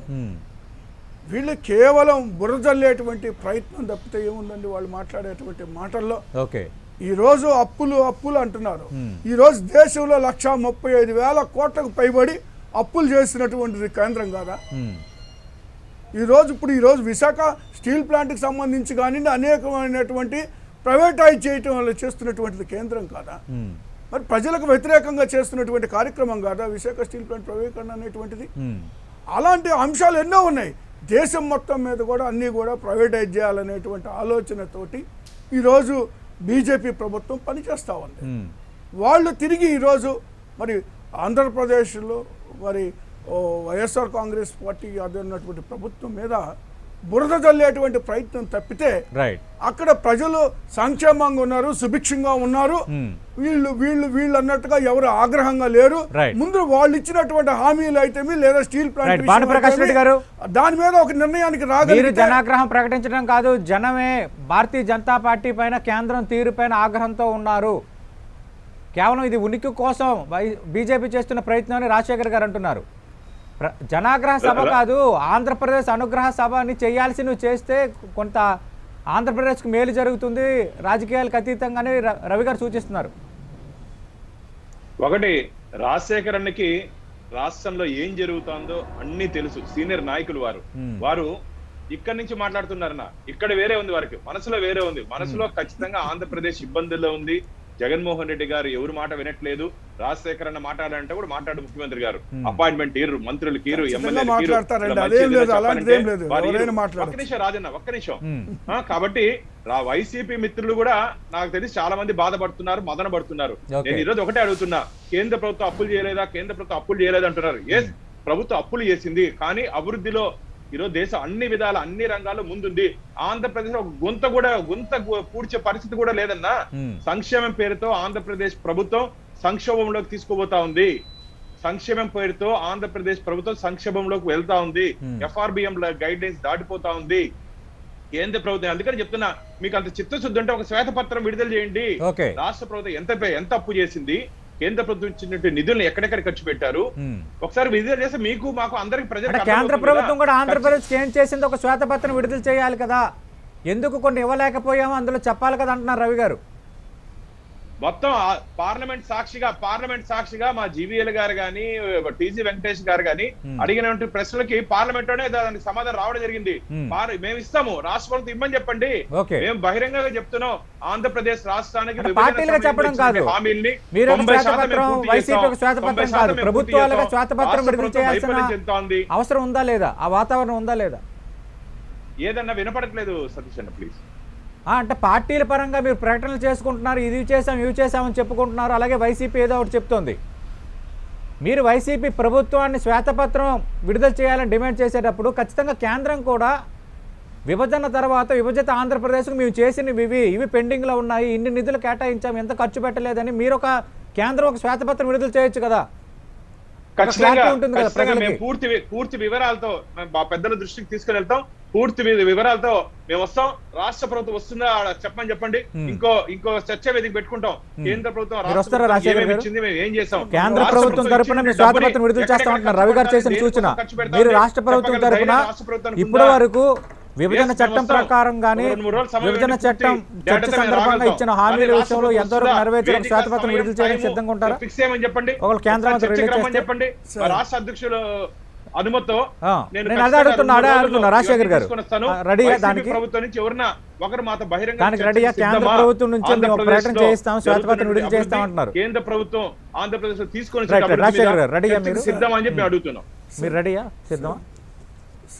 వీళ్ళు కేవలం బురదల్లేటువంటి ప్రయత్నం తప్పితే ఏముందండి వాళ్ళు మాట్లాడేటువంటి మాటల్లో. ఈరోజు అప్పులు అంటున్నారు. ఈరోజు దేశంలో 135,000 కోట్లకు పైబడి అప్పులు చేసినటువంటిది కేంద్రం కాదా? ఈరోజు విశాఖ స్టీల్ ప్లాంట్కి సంబంధించి కానీ అనేకమైనటువంటి ప్రైవేటైజ్ చేయటం వల్ల చేస్తున్నటువంటిది కేంద్రం కాదా? మరి ప్రజలకు వ్యతిరేకంగా చేస్తున్నటువంటి కార్యక్రమం కాదా విశాఖ స్టీల్ ప్లాంట్ ప్రైవేటీకరణ అనేటువంటిది? అలాంటి అంశాలు ఎన్నో ఉన్నాయి. దేశం మొత్తం మీద కూడా అన్నీ కూడా ప్రైవేటైజ్ చేయాలనేటువంటి ఆలోచనతోటి ఈరోజు బీజేపీ ప్రభుత్వం పనిచేస్తూ ఉంది. వాళ్ళు తిరిగి ఈరోజు మరి ఆంధ్రప్రదేశ్లో మరి వైఎస్ఆర్ కాంగ్రెస్ పార్టీ ఉన్నటువంటి ప్రభుత్వం మీద బురద జల్లేటువంటి ప్రయత్నం తప్పితే అక్కడ ప్రజలు సంక్షేమంగా ఉన్నారు, సుభిక్షంగా ఉన్నారు. వీళ్ళు అన్నట్టుగా ఎవరు ఆగ్రహంగా లేరు. ముందు వాళ్ళు ఇచ్చినటువంటి హామీలు అయితే లేదా స్టీల్ ప్లాంట్ దాని మీద ఒక నిర్ణయానికి రాగలిగితే. జనాగ్రహం ప్రకటించడం కాదు, జనమే భారతీయ జనతా పార్టీ పైన కేంద్రం తీరు పైన ఆగ్రహంతో ఉన్నారు. కేవలం ఇది ఉనికి కోసం బీజేపీ చేస్తున్న ప్రయత్నం అని రాజశేఖర్ గారు అంటున్నారు. జనాగ్రహ సభ కాదు, ఆంధ్రప్రదేశ్ అనుగ్రహ సభ అని చేయాల్సి నువ్వు చేస్తే కొంత ఆంధ్రప్రదేశ్కు మేలు జరుగుతుంది, రాజకీయాలకు అతీతంగానే రవి గారు సూచిస్తున్నారు. ఒకటి, రాజశేఖరన్కి రాష్ట్రంలో ఏం జరుగుతుందో అన్ని తెలుసు. సీనియర్ నాయకులు వారు ఇక్కడి నుంచి మాట్లాడుతున్నారన్న, ఇక్కడ వేరే ఉంది, వారికి మనసులో వేరే ఉంది. మనసులో ఖచ్చితంగా ఆంధ్రప్రదేశ్ ఇబ్బందుల్లో ఉంది. జగన్మోహన్ రెడ్డి గారు ఎవరు మాట వినట్లేదు. రాజశేఖర్ అన్న మాట్లాడాలంటే కూడా మాట్లాడు ముఖ్యమంత్రి గారు. అపాయింట్మెంట్ ఇరు, మంత్రులు కీరు, ఎమ్మెల్యే ఒక్క నిమిషం రాజన్న, ఒక్క నిమిషం. కాబట్టి వైసీపీ మిత్రులు కూడా నాకు తెలిసి చాలా మంది బాధపడుతున్నారు, మదన పడుతున్నారు. నేను ఈరోజు ఒకటే అడుగుతున్నా, కేంద్ర ప్రభుత్వం అప్పులు చేయలేదా, కేంద్ర ప్రభుత్వం అప్పులు చేయలేదు అంటున్నారు. ప్రభుత్వం అప్పులు చేసింది, కానీ అభివృద్ధిలో ఈరోజు దేశం అన్ని విధాల అన్ని రంగాల్లో ముందుంది. ఆంధ్రప్రదేశ్ ఒక గుంత పూడ్చే పరిస్థితి కూడా లేదన్నా. సంక్షేమం పేరుతో ఆంధ్రప్రదేశ్ ప్రభుత్వం సంక్షోభంలోకి తీసుకుపోతా ఉంది. సంక్షేమం పేరుతో ఆంధ్రప్రదేశ్ ప్రభుత్వం సంక్షేమంలోకి వెళ్తా ఉంది. FRBM గైడ్ లైన్స్ దాటిపోతా ఉంది కేంద్ర ప్రభుత్వం. అందుకని చెప్తున్నా, మీకు అంత చిత్తశుద్ధి ఉంటే ఒక శ్వేతపత్రం విడుదల చేయండి. రాష్ట్ర ప్రభుత్వం ఎంత అప్పు చేసింది, కేంద్ర ప్రభుత్వం ఇచ్చినట్టు నిధులను ఎక్కడెక్కడ ఖర్చు పెట్టారు, ఒకసారి విడుదల చేస్తే మీకు మాకు అందరికి ప్రజలు. కేంద్ర ప్రభుత్వం కూడా ఆంధ్రప్రదేశ్ ఏం చేసింది ఒక శ్వేతపత్రం విడుదల చేయాలి కదా, ఎందుకు కొన్ని ఇవ్వలేకపోయామో అందులో చెప్పాలి కదా అంటున్నారు రవి గారు. మొత్తం పార్లమెంట్ సాక్షిగా మా జీవీఎల్ గారు గాని, టీజీ వెంకటేష్ గారు గాని అడిగినటువంటి ప్రశ్నలకి పార్లమెంట్ లోనే దానికి సమాధానం రావడం జరిగింది. మేము ఇస్తాము, రాష్ట్ర ప్రభుత్వం ఇమ్మని చెప్పండి. మేము బహిరంగంగా చెప్తున్నాం, ఆంధ్రప్రదేశ్ రాష్ట్రానికి చెప్పడం కాదు, హామీల్ని ప్రభుత్వాలుగా శ్వేతపత్రం విడుదల చేయాల్సిన అవసరం ఉందా లేదా, ఆ వాతావరణం ఉందా లేదా? ఏదన్నా వినపడట్లేదు సతీష్ అన్న, ప్లీజ్. అంటే పార్టీల పరంగా మీరు ప్రకటనలు చేసుకుంటున్నారు, ఇది చేసాం ఇవి చేసామని చెప్పుకుంటున్నారు, అలాగే వైసీపీ ఏదో ఒకటి చెప్తోంది. మీరు వైసీపీ ప్రభుత్వాన్ని శ్వేతపత్రం విడుదల చేయాలని డిమాండ్ చేసేటప్పుడు ఖచ్చితంగా కేంద్రం కూడా విభజన తర్వాత విభజిత ఆంధ్రప్రదేశ్కు మేము చేసినవి ఇవి పెండింగ్లో ఉన్నాయి, ఇన్ని నిధులు కేటాయించాము, ఎంత ఖర్చు పెట్టలేదని మీరు ఒక కేంద్రం ఒక శ్వేతపత్రం విడుదల చేయొచ్చు కదా. పూర్తి వివరాలతో పెద్దల దృష్టికి తీసుకుని వెళ్తాం. పూర్తి వివరాలతో మేము వస్తాం. రాష్ట్ర ప్రభుత్వం వస్తుందా చెప్పండి. ఇంకో చర్చ వేదిక పెట్టుకుంటాం. కేంద్ర ప్రభుత్వం ఇచ్చింది, మేము ఏం చేస్తాం. కేంద్ర ప్రభుత్వం తరపున మీరు శ్వేతపత్రం విడుదల చేస్తామంటున్నారు రవి గారు చేసిన సూచన. మీరు రాష్ట్ర ప్రభుత్వం తరపున ఇప్పటి వరకు విభజన చట్టం ప్రకారం గానీ విభజన చట్టం చర్చ సందర్భంగా ఇచ్చిన హామీల విషయంలో ఎంతవరకు నెరవేర్చడం శ్వేతపత్రం విడుదల చేయడానికి సిద్ధంగా ఉంటారా? ఫిక్స్ చేయమని చెప్పండి. ఒక కేంద్ర మంత్రి చెప్పండి. రాష్ట్ర అధ్యక్షులు అనుమతితో రాజశేఖర్ గారు రెడీ, దానికి ప్రభుత్వం నుంచి ఎవరన్నా ఒకరు మాతో బహిరంగ కేంద్ర ప్రభుత్వం నుంచి ప్రకటన చేస్తాం, శ్వేతపత్రం విడుదల చేస్తాం అంటున్నారు. కేంద్ర ప్రభుత్వం ఆంధ్రప్రదేశ్ లో తీసుకొని రాజశేఖర్ గారు రెడీగా, మీరు సిద్ధం అని చెప్పి అడుగుతున్నాం. మీరు రెడీయా, సిద్ధమా?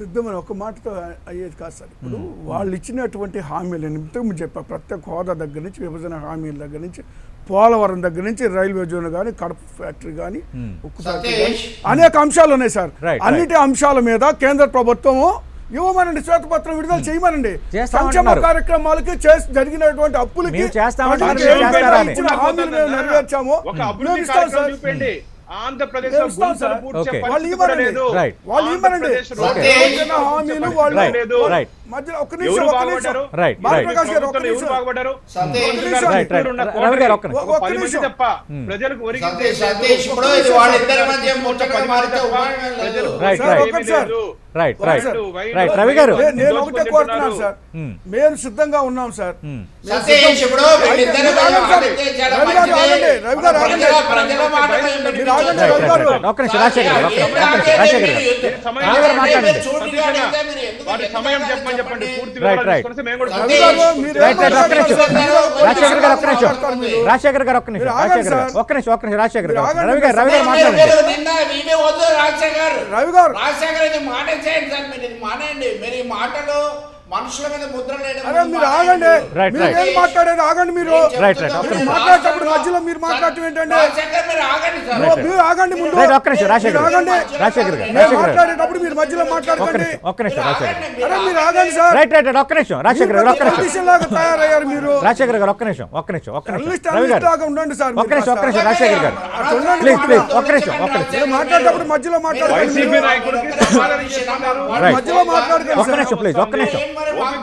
సిద్ధమని ఒక మాటతో అయ్యేది కాదు సార్. ఇప్పుడు వాళ్ళు ఇచ్చినటువంటి హామీలు నిమిత్తం చెప్పారు, ప్రత్యేక హోదా దగ్గర నుంచి, విభజన హామీల దగ్గర నుంచి, పోలవరం దగ్గర నుంచి, రైల్వే జోన్ కానీ, కడప ఫ్యాక్టరీ కానీ, ఉక్కు ఫ్యాక్టరీ కానీ, అనేక అంశాలు ఉన్నాయి సార్. అన్నిటి అంశాల మీద కేంద్ర ప్రభుత్వము ఇవ్వమనండి, శ్వేతపత్రం విడుదల చేయమనండి. సంక్షేమ కార్యక్రమాలకి జరిగినటువంటి అప్పులకి హామీలు మేము నెరవేర్చాము, ఆంధ్రప్రదేశ్ మధ్యలో ఒక్క నిమిషం రవి గారు, నేను ఒకటే కోరుతున్నాను సార్, మేము సిద్ధంగా ఉన్నాం సార్. సమయం చెప్పండి. పూర్తి రాజశేఖర్ గారు ఒక్క నిమిషం, రాజశేఖర్ గారు రవి గారు మాట్లాడండి. రవి గారు మాట చేయండి సార్, మీరు ఇది మానేయండి. మీరు ఈ మాటలు మనుషుల మీద ముద్ర మీరు ఆగండి, మీరు మాట్లాడేది ఆగండి. మీరు మాట్లాడేటప్పుడు మధ్యలో మీరు మాట్లాడటం ఏంటండి? మీరు ఆగండి, ముందు మాట్లాడేటప్పుడు మీరు మధ్యలో మాట్లాడకండి. మీరు ఆగండి సార్. లాగా తయారయ్యారు మీరు. రాజశేఖర్ గారు ఒక్క నిమిషం ఉండండి సార్. రాజశేఖర్ గారు మాట్లాడేటప్పుడు మధ్యలో మాట్లాడకండి. మధ్యలో మాట్లాడకండి.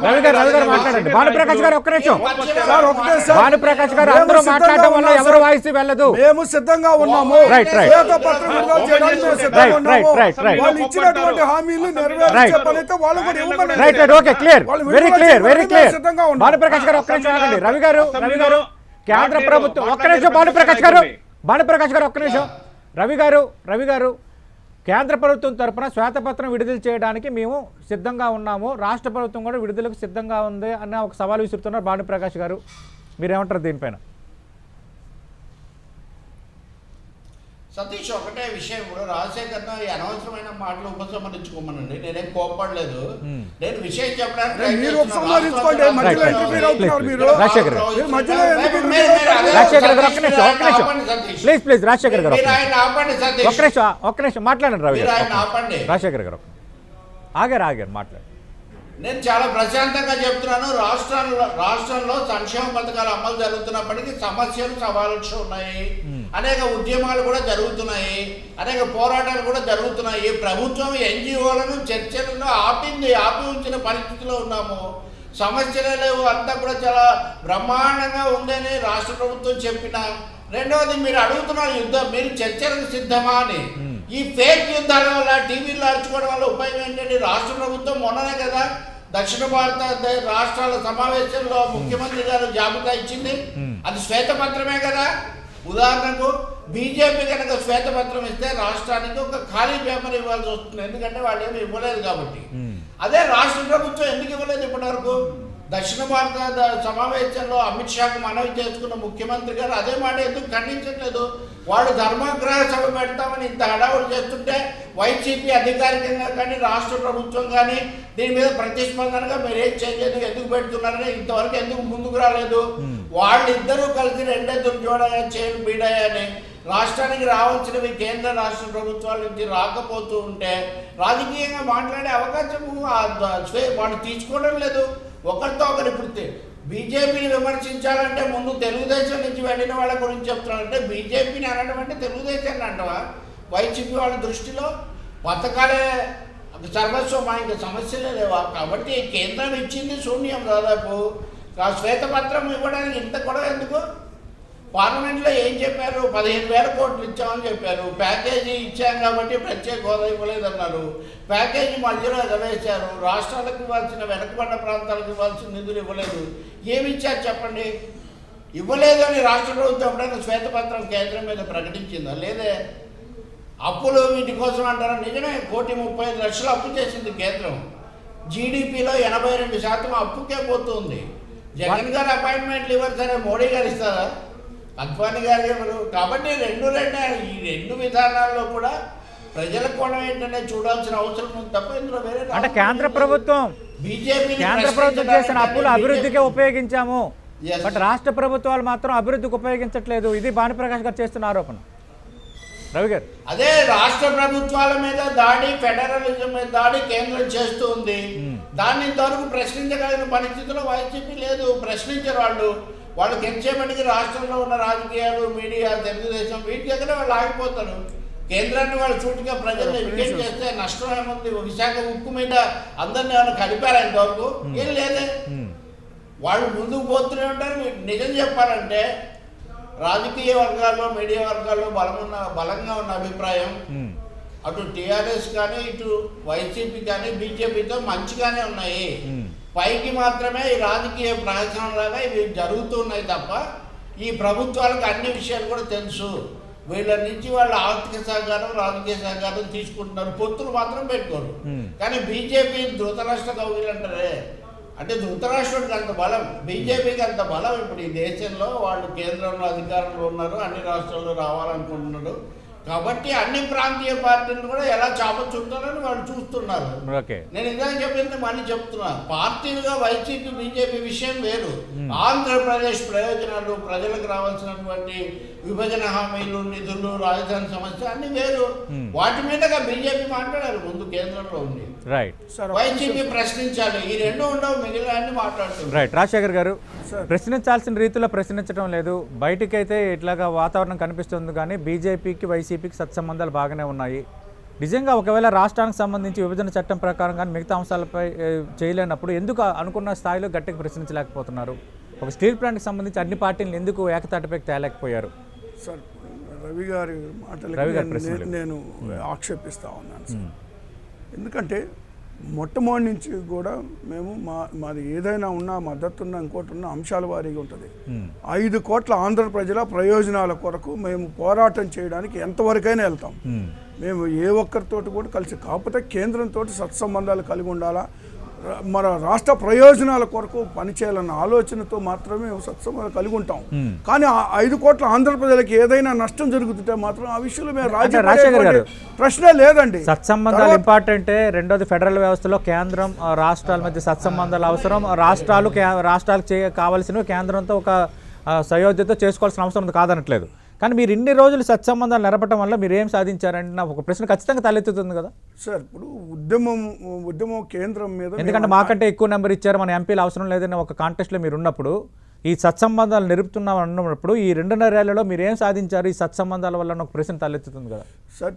రవి గారు మాట్లాడండి. భానుప్రకాష్ గారు ఒక్క నిమిషం. భానుప్రకాష్ గారు అందరూ మాట్లాడటం వల్ల ఎవరు వాయిస్ వెళ్ళదు. మేము సిద్ధంగా ఉన్నాము. ఇచ్చినటువంటి హామీలు నెరవేర్చే పనైతే వాళ్ళు కూడా ఇవ్వమని. Okay, clear, very clear. Bhanuprakash గారు ఒక్క నిమిషం ఆగండి. రవి గారు కేంద్ర ప్రభుత్వం ఒక్క నిమిషం. భానుప్రకాష్ గారు భానుప్రకాష్ గారు ఒక్క నిమిషం. రవి గారు కేంద్ర ప్రభుత్వం తరఫున శ్వేతపత్రం విడుదల చేయడానికి మేము సిద్ధంగా ఉన్నాము, రాష్ట్ర ప్రభుత్వం కూడా విడుదలకు సిద్ధంగా ఉంది అన్న ఒక సవాల్ విసురుతున్నారు భానుప్రకాష్ గారు. మీరేమంటారు దీనిపైన? సతీష్, ఒకటే విషయం, ఇప్పుడు రాజశేఖర్ ఈ అనవసరమైన మాటలు ఉపసంహరించుకోమనండి. నేనేం కోప్పడలేదు. నేను విషయం చెప్పడానికి ట్రై మీరు చేస్తున్నా. ఉపసంహరించుకోండి, మధ్యలో రైట్, ఇంటర్ఫీర్ అవుతున్నారు మీరు. రాజశేఖర్ గారు. మీరు మధ్యలో ఎందుకు మీరు అదే రాజశేఖర్ గారు సతీష్, ఒక్క నిమిషం, ఒక్క నిమిషం. ఆపండి సతీష్. ప్లీజ్ రాజశేఖర్ గారు మీరు ఆయన ఆపండి సతీష్. ఒక్క నిమిషం మాట్లాడండి. రవి మీరు గారు ఆయన ఆపండి. రాజశేఖర్ గారు ఆగారు మాట్లాడు. నేను చాలా ప్రశాంతంగా చెప్తున్నాను. రాష్ట్రంలో సంక్షేమ పథకాలు అమలు జరుగుతున్నప్పటికీ సమస్యలు సవాళ్ళు ఉన్నాయి. అనేక ఉద్యమాలు కూడా జరుగుతున్నాయి, అనేక పోరాటాలు కూడా జరుగుతున్నాయి. ప్రభుత్వం ఎన్జిఓలను చర్చలను ఆపి ఉంచిన పరిస్థితిలో ఉన్నాము. సమస్యలే లేవు, అంతా కూడా చాలా బ్రహ్మాండంగా ఉందని రాష్ట్ర ప్రభుత్వం చెప్పిన. రెండవది, మీరు అడుగుతున్నారు యుద్ధం, మీరు చర్చలకు సిద్ధమా అని. ఈ ఫేక్ యుద్ధాల వల్ల టీవీలో అరుచుకోవడం వల్ల ఉపయోగం ఏంటంటే, రాష్ట్ర ప్రభుత్వం మొన్ననే కదా దక్షిణ భారత రాష్ట్రాల సమావేశంలో ముఖ్యమంత్రి గారు జాబితా ఇచ్చింది. అది శ్వేతపత్రమే కదా. ఉదాహరణకు బీజేపీ కనుక శ్వేతపత్రం ఇస్తే రాష్ట్రానికి ఒక ఖాళీ పేపర్ ఇవ్వాల్సి వస్తుంది, ఎందుకంటే వాళ్ళు ఏమి ఇవ్వలేదు కాబట్టి. అదే రాష్ట్ర ప్రభుత్వం ఎందుకు ఇవ్వలేదు ఇప్పటివరకు? దక్షిణ భారత సమావేశంలో అమిత్ షాకు మనవి చేసుకున్న ముఖ్యమంత్రి గారు అదే మాట ఎందుకు ఖండించట్లేదు? వాళ్ళు ధర్మాగ్రహ సభ పెడతామని ఇంత హడావుడు చేస్తుంటే వైసీపీ అధికారికంగా కానీ రాష్ట్ర ప్రభుత్వం కానీ దీని మీద ప్రతిస్పందనగా మీరు ఏం చేయలేదు, ఎందుకు పెడుతున్నారని ఇంతవరకు ఎందుకు ముందుకు రాలేదు? వాళ్ళిద్దరూ కలిసి రెండెద్దులు చూడగా చేయలు బీడాయని రాష్ట్రానికి రావాల్సినవి కేంద్ర రాష్ట్ర ప్రభుత్వాల నుంచి రాకపోతూ ఉంటే రాజకీయంగా మాట్లాడే అవకాశము వాళ్ళు తీసుకోవడం లేదు. ఒకరితో ఒకరు ఇప్పుడు బీజేపీని విమర్శించాలంటే ముందు తెలుగుదేశం నుంచి వెళ్ళిన వాళ్ళ గురించి చెప్తున్నారంటే బీజేపీని అనడం అంటే తెలుగుదేశాన్ని అంటవా? వైసీపీ వాళ్ళ దృష్టిలో పథకాలే సర్వస్వం, ఇంకా సమస్యలే లేవా? కాబట్టి కేంద్రం ఇచ్చింది శూన్యం దాదాపు. శ్వేతపత్రం ఇవ్వడానికి ఇంత కూడా ఎందుకు? పార్లమెంట్లో ఏం చెప్పారు? 15,000 కోట్లు ఇచ్చామని చెప్పారు. ప్యాకేజీ ఇచ్చాం కాబట్టి ప్రత్యేక హోదా ఇవ్వలేదన్నారు. ప్యాకేజీ మధ్యలో ఎగవేశారు. రాష్ట్రాలకు ఇవ్వాల్సిన వెనకబడ్డ ప్రాంతాలకు ఇవ్వాల్సిన నిధులు ఇవ్వలేదు. ఏమి ఇచ్చారు చెప్పండి? ఇవ్వలేదు అని రాష్ట్ర ప్రభుత్వం ఎప్పుడైనా శ్వేతపత్రం కేంద్రం మీద ప్రకటించిందా? లేదే. అప్పులు వీటి కోసం అంటారా? నిజమే, 1,35,00,000 అప్పు చేసింది కేంద్రం. జీడిపిలో 82% అప్పుకే పోతుంది. జగన్ గారు అపాయింట్మెంట్లు ఇవ్వరు, సరే మోడీ గారు ఇస్తారా? అద్వానీ గారు ఎవరు? కాబట్టి ఈ రెండు విధానాల్లో కూడా ప్రజల కోణం ఏంటనే చూడాల్సిన అవసరం ఉంది తప్ప ఇందులో వేరే. అంటే కేంద్ర ప్రభుత్వం చేసిన అప్పులు అభివృద్ధికే ఉపయోగించాము, బట్ రాష్ట్ర ప్రభుత్వాలు మాత్రం అభివృద్ధికి ఉపయోగించట్లేదు. ఇది భానుప్రకాష్ గారు చేస్తున్న ఆరోపణ. రవి గారు, అదే రాష్ట్ర ప్రభుత్వాల మీద దాడి, ఫెడరలిజం మీద దాడి కేంద్రం చేస్తూ ఉంది. దాన్ని ఇంతవరకు ప్రశ్నించగలిగిన పరిస్థితిలో వైసీపీ లేదు. ప్రశ్నించారు వాళ్ళు గెలిచేపటికి రాష్ట్రంలో ఉన్న రాజకీయాలు, మీడియా, తెలుగుదేశం వీటి దగ్గర వాళ్ళు ఆగిపోతారు. కేంద్రాన్ని వాళ్ళు సూటిగా ప్రజలు ఎడ్యుకేట్ చేస్తే నష్టం ఏముంది? విశాఖ ఉక్కు మీద అందరినీ ఏమైనా కలిపారా ఇంతవరకు? ఏం లేదే. వాళ్ళు ముందుకు పోతూనే ఉంటారు. నిజం చెప్పాలంటే రాజకీయ వర్గాల్లో, మీడియా వర్గాల్లో బలంగా ఉన్న అభిప్రాయం అటు టీఆర్ఎస్ కానీ ఇటు వైసీపీ కానీ బీజేపీతో మంచిగానే ఉన్నాయి. పైకి మాత్రమే ఈ రాజకీయ ప్రహసనంలాగా ఇవి జరుగుతున్నాయి తప్ప ఈ ప్రభుత్వాలకు అన్ని విషయాలు కూడా తెలుసు. వీళ్ళ నుంచి వాళ్ళు ఆర్థిక సహకారం, రాజకీయ సహకారం తీసుకుంటున్నారు, పొత్తులు మాత్రం పెట్టుకోరు. కానీ బీజేపీ ధృతరాష్ట్ర కౌగిలు అంటారే, అంటే ధృతరాష్ట్రుడికి అంత బలం, బీజేపీకి అంత బలం. ఇప్పుడు ఈ దేశంలో వాళ్ళు కేంద్రంలో అధికారంలో ఉన్నారు, అన్ని రాష్ట్రాల్లో రావాలనుకుంటున్నారు. కాబట్టి అన్ని ప్రాంతీయ పార్టీలు కూడా ఎలా చాపచుంటారని వాళ్ళు చూస్తున్నారు. నేను ఇందాక చెప్పింది మళ్ళీ చెప్తున్నా, పార్టీలుగా వైసీపీ బీజేపీ విషయం వేరు. ఆంధ్రప్రదేశ్ ప్రయోజనాలు, ప్రజలకు రావాల్సినటువంటి విభజన హామీలు, నిధులు, రాజధాని సమస్య అన్ని వేరు. వాటి మీదగా బీజేపీ మాట్లాడారు ముందు కేంద్రంలో ఉంది. వైసీపీ ప్రశ్నించాలి. ఈ రెండు ఉండవు, మిగిలిన అన్ని మాట్లాడుతున్నారు. రైట్. రాజశేఖర్ గారు, ప్రశ్నించాల్సిన రీతిలో ప్రశ్నించడం లేదు. బయటికైతే ఇట్లాగా వాతావరణం కనిపిస్తుంది, కానీ బీజేపీకి వైసీపీకి సత్సంబంధాలు బాగానే ఉన్నాయి. నిజంగా ఒకవేళ రాష్ట్రానికి సంబంధించి విభజన చట్టం ప్రకారం కానీ మిగతా అంశాలపై చేయలేనప్పుడు ఎందుకు అనుకున్న స్థాయిలో గట్టిగా ప్రశ్నించలేకపోతున్నారు? ఒక స్టీల్ ప్లాంట్కి సంబంధించి అన్ని పార్టీలను ఎందుకు ఏకతాటిపైకి తేలేకపోయారు? సార్, రవి గారి మాటలకి నేను ఆక్షేపిస్తా ఉన్నాను సార్. ఎందుకంటే మొట్టమొదటి నుంచి కూడా మేము మాది ఏదైనా ఉన్నా మద్దతు ఉన్నా ఇంకోటి ఉన్న అంశాల వారీగా ఉంటుంది. 5 కోట్ల ఆంధ్ర ప్రజల ప్రయోజనాల కొరకు మేము పోరాటం చేయడానికి ఎంతవరకైనా వెళ్తాం. మేము ఏ ఒక్కరితోటి కూడా కలిసి, కాకపోతే కేంద్రంతో సత్సంబంధాలు కలిగి ఉండాలా, మన రాష్ట్ర ప్రయోజనాల కొరకు పనిచేయాలన్న ఆలోచనతో మాత్రమే సత్సంబంధాలు కలిగి ఉంటాం. కానీ 5 కోట్ల ఆంధ్ర ప్రజలకు ఏదైనా నష్టం జరుగుతుంటే మాత్రం ఆ విషయంలో మేము రాజశేఖర్ గారు ప్రశ్నే లేదండి. సత్సంబంధాలు ఇంపార్టెంటే. రెండోది ఫెడరల్ వ్యవస్థలో కేంద్రం రాష్ట్రాల మధ్య సత్సంబంధాలు అవసరం. రాష్ట్రాలకు కావాల్సినవి కేంద్రంతో ఒక సయోధ్యతో చేసుకోవాల్సిన అవసరం ఉంది, కాదనట్లేదు. కానీ మీరు ఇన్ని రోజులు సత్సంబంధాలు నెరపడం వల్ల మీరు ఏం సాధించారంటే నాకు ఒక ప్రశ్న ఖచ్చితంగా తలెత్తుతుంది కదా సార్. ఇప్పుడు ఉద్యమం కేంద్రం మీద, ఎందుకంటే మాకంటే ఎక్కువ నెంబర్ ఇచ్చారు, మన ఎంపీలు అవసరం లేదని ఒక కాంటెస్ట్లో మీరు ఉన్నప్పుడు, ఈ సత్సంబంధాలు నిలుపుతున్నాం అన్నప్పుడు ఈ 2.5 ఏళ్లలో మీరు ఏం సాధించారు ఈ సత్సంబంధాల వల్ల ఒక ప్రశ్న తలెత్తుతుంది కదా సార్.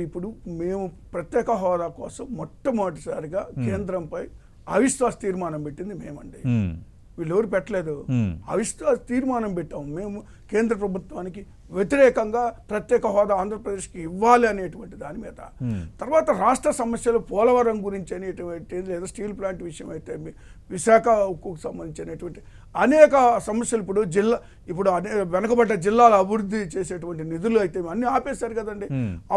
ఇప్పుడు మేము ప్రత్యేక హోదా కోసం మొట్టమొదటిసారిగా కేంద్రంపై అవిశ్వాస తీర్మానం పెట్టింది మేమండి. వీళ్ళెవరు పెట్టలేదు. అవిశ్వాస తీర్మానం పెట్టాం మేము కేంద్ర ప్రభుత్వానికి వ్యతిరేకంగా. ప్రత్యేక హోదా ఆంధ్రప్రదేశ్కి ఇవ్వాలి అనేటువంటి దాని మీద. తర్వాత రాష్ట్ర సమస్యలు పోలవరం గురించి అనేటువంటి, లేదా స్టీల్ ప్లాంట్ విషయం అయితే, విశాఖ ఉక్కుకు సంబంధించినటువంటి అనేక సమస్యలు, ఇప్పుడు వెనకబడ్డ జిల్లాల అభివృద్ధి చేసేటువంటి నిధులు అయితే అన్నీ ఆపేశారు కదండి.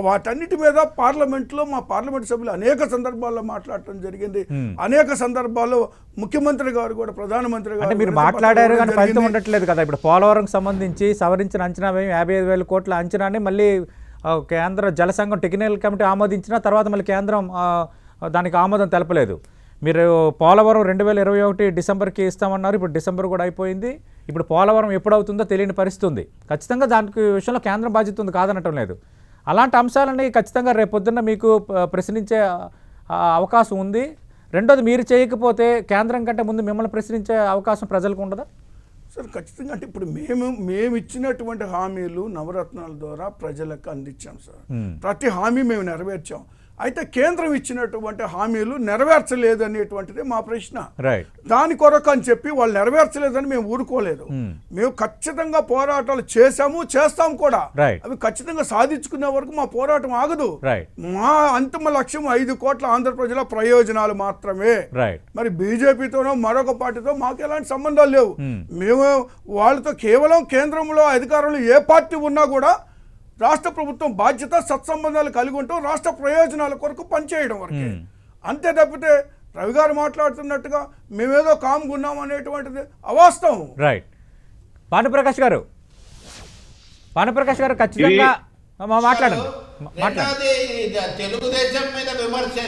వాటన్నిటి మీద పార్లమెంట్లో మా పార్లమెంట్ సభ్యులు అనేక సందర్భాల్లో మాట్లాడటం జరిగింది. అనేక సందర్భాల్లో ముఖ్యమంత్రి గారు కూడా, ప్రధానమంత్రి గారు మీరు మాట్లాడారు కానీ ఫలితం ఉండట్లేదు కదా. ఇప్పుడు పోలవరం సంబంధించి సవరించిన అంచనా 55,000 కోట్ల అంచనాని మళ్ళీ కేంద్ర జల సంఘం టెక్నికల్ కమిటీ ఆమోదించిన తర్వాత మళ్ళీ కేంద్రం దానికి ఆమోదం తెలపలేదు. మీరు పోలవరం 2021 డిసెంబర్కి ఇస్తామన్నారు. ఇప్పుడు డిసెంబర్ కూడా అయిపోయింది. ఇప్పుడు పోలవరం ఎప్పుడవుతుందో తెలియని పరిస్థితి ఉంది. ఖచ్చితంగా దానికి విషయంలో కేంద్రం బాధ్యత ఉంది, కాదనటం లేదు. అలాంటి అంశాలని ఖచ్చితంగా రేపొద్దున్న మీకు ప్రశ్నించే అవకాశం ఉంది. రెండోది, మీరు చేయకపోతే కేంద్రం కంటే ముందు మిమ్మల్ని ప్రశ్నించే అవకాశం ప్రజలకు ఉండదా సార్? ఖచ్చితంగా. అంటే ఇప్పుడు మేము ఇచ్చినటువంటి హామీలు నవరత్నాల ద్వారా ప్రజలకు అందించాం సార్. ప్రతి హామీ మేము నెరవేర్చాం. అయితే కేంద్రం ఇచ్చినటువంటి హామీలు నెరవేర్చలేదు అనేటువంటిది మా ప్రశ్న. దాని కొరకు అని చెప్పి వాళ్ళు నెరవేర్చలేదని మేము ఊరుకోలేదు. మేము ఖచ్చితంగా పోరాటాలు చేస్తాం కూడా. అవి ఖచ్చితంగా సాధించుకునే వరకు మా పోరాటం ఆగదు. మా అంతిమ లక్ష్యం 5 కోట్ల ఆంధ్ర ప్రజల ప్రయోజనాలు మాత్రమే. మరి బీజేపీతోనో మరొక పార్టీతో మాకు ఎలాంటి సంబంధాలు లేవు. మేము వాళ్ళతో కేవలం కేంద్రంలో అధికారంలో ఏ పార్టీ ఉన్నా కూడా రాష్ట్ర ప్రభుత్వం బాధ్యత, సత్సంబంధాలు కలిగి ఉంటాం, రాష్ట్ర ప్రయోజనాల కొరకు పనిచేయడం వరకే. అంతే తప్పితే రవి గారు మాట్లాడుతున్నట్టుగా మేమేదో కామ్గున్నాం అనేటువంటిది అవాస్తవం. రైట్. భానుప్రకాష్ గారు ఖచ్చితంగా మాట్లాడండి. తెలుగుదేశం మీద విమర్శ,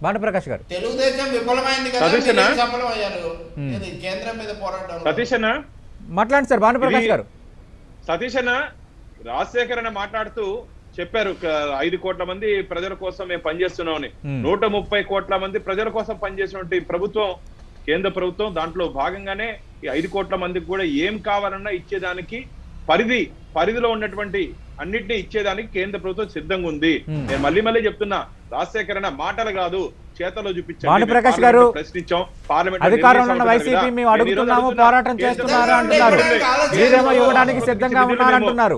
భానుప్రకాష్ గారు, తెలుగుదేశం విఫలమైంది కదా, సఫలమయ్యారు కేంద్రం మీద పోరాటం. సతీష్ అన్న మాట్లాడండి సార్. భానుప్రకాష్ గారు, సతీష్ అన్న రాజశేఖర్ అన్న మాట్లాడుతూ చెప్పారు 5 కోట్ల మంది ప్రజల కోసం మేము పనిచేస్తున్నామని. 130 కోట్ల మంది ప్రజల కోసం పనిచేసినటువంటి ప్రభుత్వం కేంద్ర ప్రభుత్వం. దాంట్లో భాగంగానే ఈ 5 కోట్ల మందికి కూడా ఏం కావాలన్నా ఇచ్చేదానికి పరిధిలో ఉన్నటువంటి అన్నిటినీ ఇచ్చేదానికి కేంద్ర ప్రభుత్వం సిద్ధంగా ఉంది. నేను మళ్ళీ చెప్తున్నా, రాజశేఖర్ అన్న మాటలు కాదు, చేతలో చూపించాం. భానుప్రకాష్ గారు, ప్రశ్నించాం. పార్లమెంట్ అధికారంలో ఉన్న వైసీపీ మేము అడుగుతున్నాము, పోరాటం చేస్తున్నారు అంటున్నారు. మీరేమో ఇవ్వడానికి సిద్ధంగా ఉన్నారంటున్నారు.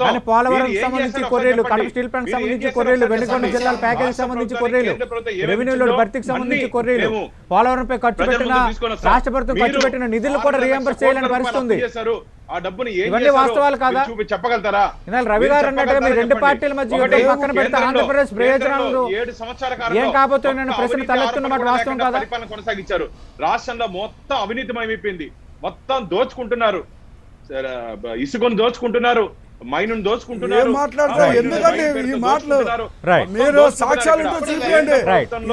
కానీ పోలవరం సంబంధించి కొర్రీలు, కడప స్టీల్ ప్లాంట్ సంబంధించి కొర్రీలు, వెనుకొండ జిల్లాల ప్యాకేజీ సంబంధించి కొర్రీలు, రెవెన్యూలో భర్తీకి సంబంధించి కొర్రీలు, పోలవరంపై ఖర్చు పెట్టిన రాష్ట్ర ప్రభుత్వం ఖర్చు పెట్టిన నిధులు కూడా రీఎంబర్స్ చేయాలని పరిస్థితుంది. ఆ డబ్బుని ఇవన్నీ వాస్తవాలు కాదా? చెప్పగలుగుతారా? రవి గారు అన్నట్టుగా మీ 2 పార్టీల మధ్య పక్కన పెడితే ఆంధ్రప్రదేశ్ ప్రయోజనాలు 7 సంవత్సరాల ఏం కాబోతున్న ప్రశ్న తలెత్తున్న మాట వాస్తవం కాదా? పరిపాలన కొనసాగించారు. రాష్ట్రంలో మొత్తం అవినీతిమయమైపోయింది. మొత్తం దోచుకుంటున్నారు, ఇసుకను దోచుకుంటున్నారు, మైను దోచుకుంటున్నారు. ఎందుకంటే ఈ మాటలు మీరు సాక్ష్యాలతో చూపించండి.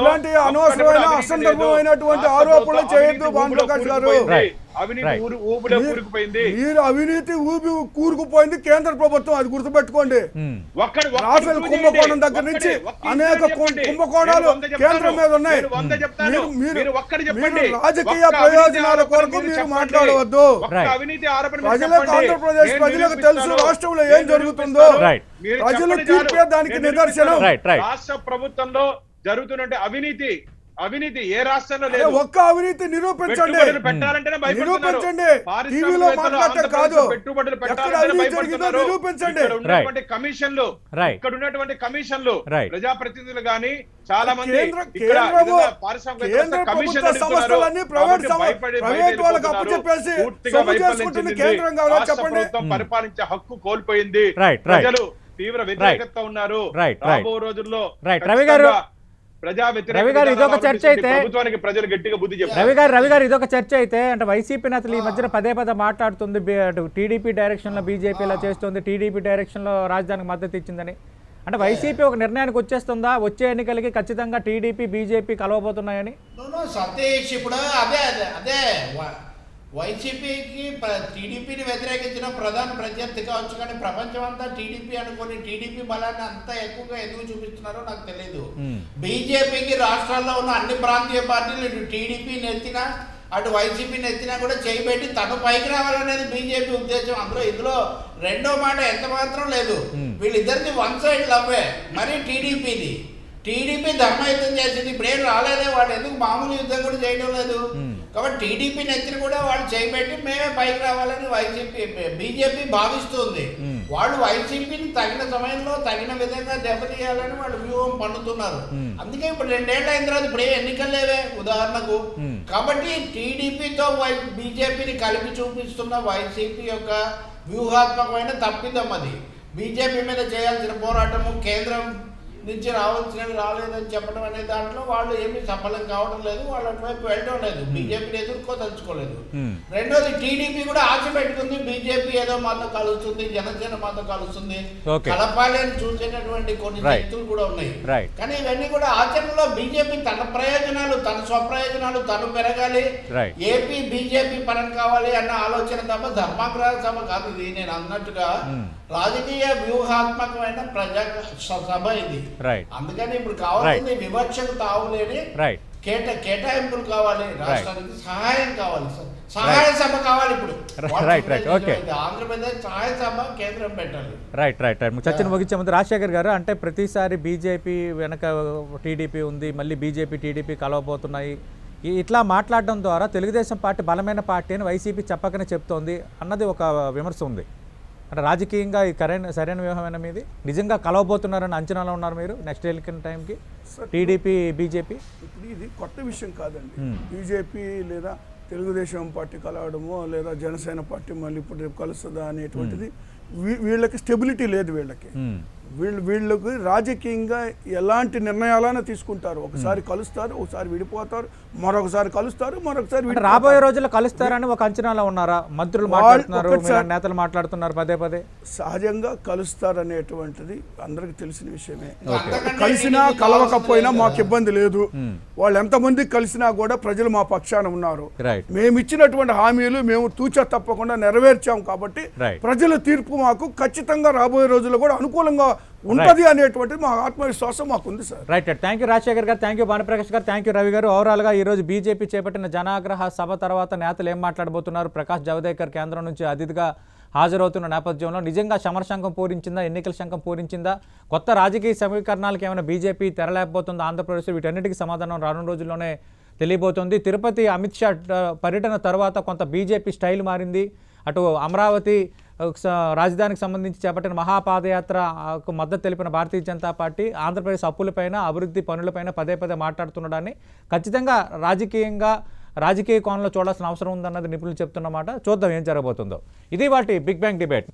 ఇలాంటి అనవసరమైన అసందర్భమైనటువంటి ఆరోపణలు చేయొద్దు భానుప్రకాష్ గారు. మీరు అవినీతి కూరుకుపోయింది కేంద్ర ప్రభుత్వం, అది గుర్తుపెట్టుకోండి. రాఫెల్ కుంభకోణం దగ్గర నుంచి అనేక కుంభకోణాలు కేంద్రం మీద ఉన్నాయి. మీరు రాజకీయ ప్రయోజనాల కొరకు మీరు మాట్లాడవద్దు. ప్రజలకు, ఆంధ్రప్రదేశ్ ప్రజలకు తెలుసు రాష్ట్రంలో ఏం జరుగుతుందో. ప్రజలు తీర్పే దానికి నిదర్శనం. రాష్ట్ర ప్రభుత్వంలో జరుగుతున్న అవినీతి అవినీతి ఏ రాష్ట్రంలో అరే, లేదు. ఒక్క అవినీతి నిరూపించండి, పెట్టుబడులు పెట్టాలంటేనే భయపడుతున్నారు. నిరూపించండి. పారిశ్రామికవేత్తలు టీవీలో మాట్లాడటం కాదు, పెట్టుబడులు ఎక్కడ పెట్టాలంటేనే అవినీతి జరిగిందో భయపడుతున్నారు. నిరూపించండి. ఇక్కడ ఉన్నటువంటి కమిషన్లు, Right. ఇక్కడ ఉన్నటువంటి కమిషన్లు, Right. ప్రజాప్రతినిధులు గాని చాలా మంది కేంద్ర ఇక్కడ కేంద్రము ఏదైనా పారిశ్రామికవేత్తలు కమిషన్ ప్రభుత్వ సంస్థలన్నీ ప్రైవేట్ వాళ్ళకి అప్పచెప్పేసి సొమ్ము చేసుకుంటుంది కేంద్రం కావాలో చెప్పండి. పరిపాలించే హక్కు కోల్పోయింది. Right. ప్రజలు తీవ్ర వ్యతిరేకత ఉన్నారు. Right. రాబో రోజుల్లో Right. రవి గారు, ప్రజా రవి గారు, ఇదొక చర్చ అయితే ప్రభుత్వానికి ప్రజలు గట్టిగా బుద్ధి చెప్పారు. రవి గారు ఇదొక చర్చ అయితే అంటే వైసీపీ నేతలు ఈ మధ్యన పదే మాట్లాడుతుంది, అటు టీడీపీ డైరెక్షన్ లో బీజేపీ ఇలా చేస్తుంది, టీడీపీ డైరెక్షన్ లో రాజధానికి మద్దతు ఇచ్చిందని. అంటే వైసీపీ ఒక నిర్ణయానికి వచ్చేస్తుందా, వచ్చే ఎన్నికలకి ఖచ్చితంగా టీడీపీ బీజేపీ కలవబోతున్నాయని? సతీష్ ఇప్పుడు అదే వైసీపీకి టీడీపీని వ్యతిరేకించిన ప్రధాన ప్రత్యర్థి కావచ్చు, కానీ ప్రపంచం అంతా టీడీపీ అనుకుని టీడీపీ బలాన్ని అంత ఎక్కువగా ఎందుకు చూపిస్తున్నారో నాకు తెలియదు. బీజేపీకి రాష్ట్రాల్లో ఉన్న అన్ని ప్రాంతీయ పార్టీలు ఇటు టీడీపీని ఎత్తినా అటు వైసీపీని ఎత్తినా కూడా చేయబెట్టి తను పైకి రావాలనేది బీజేపీ ఉద్దేశం. ఇందులో రెండో మాట ఎంత మాత్రం లేదు. వీళ్ళిద్దరిది వన్ సైడ్ లవ్వే. మరి టీడీపీ ధర్మయుద్ధం చేసింది, ఇప్పుడేం రాలేదే, వాడు ఎందుకు మామూలు యుద్ధం కూడా చేయడం లేదు. కాబట్టి టీడీపీని ఎత్తిన కూడా వాళ్ళు చేయబెట్టి మేమే పైకి రావాలని బీజేపీ భావిస్తుంది. వాళ్ళు వైసీపీని తగిన సమయంలో తగిన విధంగా దెబ్బతీయాలని వాళ్ళు వ్యూహం పన్నుతున్నారు. అందుకే ఇప్పుడు 2 ఏళ్ల అయిన తర్వాత ఇప్పుడు ఎన్నికలు లేవే ఉదాహరణకు. కాబట్టి టీడీపీతో బీజేపీని కలిపి చూపిస్తున్న వైసీపీ యొక్క వ్యూహాత్మకమైన తప్పిదం అది. బీజేపీ మీద చేయాల్సిన పోరాటము కేంద్రం నుంచి రావాల్సినవి రాలేదని చెప్పడం అనే దాంట్లో వాళ్ళు ఏమీ సఫలం కావడం లేదు, వాళ్ళు అటువైపు వెళ్ళడం లేదు, బీజేపీని ఎదుర్కోదలుచుకోలేదు. రెండోది టీడీపీ కూడా ఆశ పెట్టుకుంది, బీజేపీ ఏదో మాతో కలుస్తుంది, జనసేన మాతో కలుస్తుంది, కలపాలి అని చూసేటటువంటి కొన్ని శక్తులు కూడా ఉన్నాయి. కానీ ఇవన్నీ కూడా ఆచరణలో బీజేపీ తన ప్రయోజనాలు, తన స్వప్రయోజనాలు తను పెరగాలి, ఏపీ బీజేపీ పరం కావాలి అన్న ఆలోచన తప్ప ధర్మాగ్రహ సభ కాదు ఇది. నేను అన్నట్టుగా రాజకీయ వ్యూహాత్మకమైన ప్రజా సభ ఇది. అందుకని ఇప్పుడు కావాల్సింది వివక్షకు తావులేని కేటాయింపులు కావాలి, రాష్ట్రానికి సహాయం కావాలి, సహాయ సభ కావాలి. ఇప్పుడు ఆంధ్రప్రదేశ్ సహాయ సభ కేంద్రం పెట్టాలి. రైట్ చర్చను ముగించే ముందు రాజశేఖర్ గారు, అంటే ప్రతిసారి బీజేపీ వెనక టీడీపీ ఉంది, మళ్ళీ బీజేపీ టీడీపీ కలవబోతున్నాయి, ఇట్లా మాట్లాడడం ద్వారా తెలుగుదేశం పార్టీ బలమైన పార్టీ అని వైసీపీ చెప్పకనే చెప్తోంది అన్నది ఒక విమర్శ ఉంది. అంటే రాజకీయంగా ఈ సరైన వ్యూహమైన మీది, నిజంగా కలవబోతున్నారని అంచనాలో ఉన్నారు మీరు నెక్స్ట్ ఎలక్షన్ టైంకి టీడీపీ బీజేపీ? ఇప్పుడు ఇది కొత్త విషయం కాదండి. బీజేపీ లేదా తెలుగుదేశం పార్టీ కలవడమో లేదా జనసేన పార్టీ మళ్ళీ ఇప్పుడు రేపు కలుస్తుందా అనేటువంటిది వీళ్ళకి స్టెబిలిటీ లేదు. వీళ్ళకి రాజకీయంగా ఎలాంటి నిర్ణయాలైనా తీసుకుంటారు. ఒకసారి కలుస్తారు, ఒకసారు విడిపోతారు, మరొకసారి కలుస్తారు, మరొకసారి రాబోయే రోజుల్లో కలుస్తారని ఒక అంచనాలో ఉన్నారా? మంత్రులు మాట్లాడుతున్నారు, నేతలు మాట్లాడుతున్నారు పదే. సహజంగా కలుస్తారనేటువంటిది అందరికి తెలిసిన విషయమే. కలిసినా కలవకపోయినా మాకు ఇబ్బంది లేదు. వాళ్ళు ఎంతమంది కలిసినా కూడా ప్రజలు మా పక్షాన ఉన్నారు. మేము ఇచ్చినటువంటి హామీలు మేము తూచా తప్పకుండా నెరవేర్చాం కాబట్టి ప్రజల తీర్పు మాకు ఖచ్చితంగా రాబోయే రోజుల్లో కూడా అనుకూలంగా ఉంటది అనేటువంటి మా ఆత్మవిశ్వాసం మాకుంది sir. Right. Thank you Rajasekhar గారు, థ్యాంక్ యూ భానుప్రకాష్ గారు, థ్యాంక్ యూ రవి గారు. ఓవరాల్గా ఈరోజు బీజేపీ చేపట్టిన జనాగ్రహ సభ తర్వాత నేతలు ఏం మాట్లాడబోతున్నారు, ప్రకాష్ జవదేకర్ కేంద్రం నుంచి అతిథిగా హాజరవుతున్న నేపథ్యంలో నిజంగా సమరశంఖం పూరించిందా, ఎన్నికల శంఖం పూరించిందా, కొత్త రాజకీయ సమీకరణాలకు ఏమైనా బీజేపీ తెరలేకపోతుందా ఆంధ్రప్రదేశ్లో, వీటన్నిటికీ సమాధానం రానున్న రోజుల్లోనే తెలియబోతోంది. తిరుపతి అమిత్ షా పర్యటన తర్వాత కొంత బీజేపీ స్టైల్ మారింది. అటు అమరావతి రాజధానికి సంబంధించి చేపట్టిన మహాపాదయాత్రకు మద్దతు తెలిపిన భారతీయ జనతా పార్టీ ఆంధ్రప్రదేశ్ అప్పులపైన, అభివృద్ధి పనులపైన పదే మాట్లాడుతుండడాన్ని ఖచ్చితంగా రాజకీయ కోణంలో చూడాల్సిన అవసరం ఉందన్నది నిపుణులు చెప్తున్నమాట. చూద్దాం ఏం జరగబోతుందో. ఇది వాటి బిగ్ బ్యాంగ్ డిబేట్.